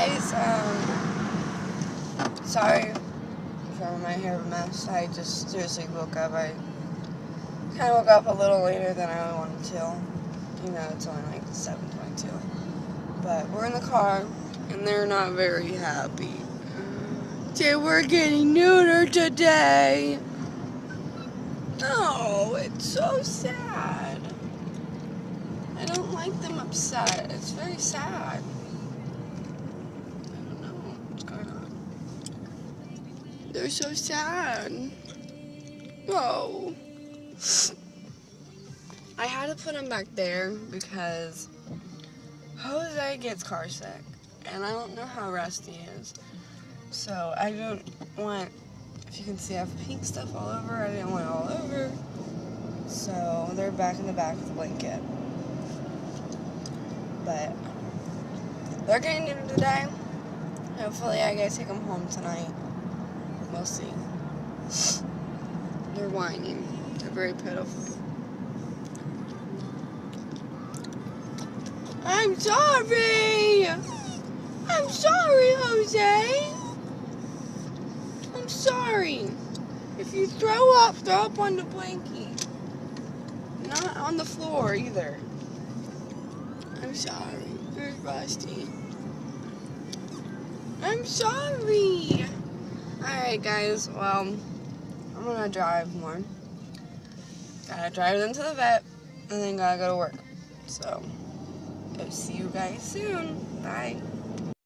guys, sorry for my hair mess. I just seriously woke up. I kind of woke up a little later than I wanted to. You know, it's only like 7:22. But we're in the car, and they're not very happy. They were getting neutered today. No, it's so sad. I don't like them upset. It's very sad. I don't know what's going on. They're so sad. Oh. I had to put him back there because Jose gets car sick. And I don't know how Rusty is. So I don't want, if you can see I have pink stuff all over. I didn't want it all over. So they're back in the back of the blanket. But they're getting neutered today. Hopefully I guys take them home tonight. We'll see. They're whining. They're very pitiful. I'm sorry! I'm sorry, Jose! I'm sorry. If you throw up on the blanket. Not on the floor either. I'm sorry. There's Rusty. I'm sorry! Alright guys, well, I'm gonna drive more. Gotta drive them to the vet, and then gotta go to work. So, I'll see you guys soon. Bye.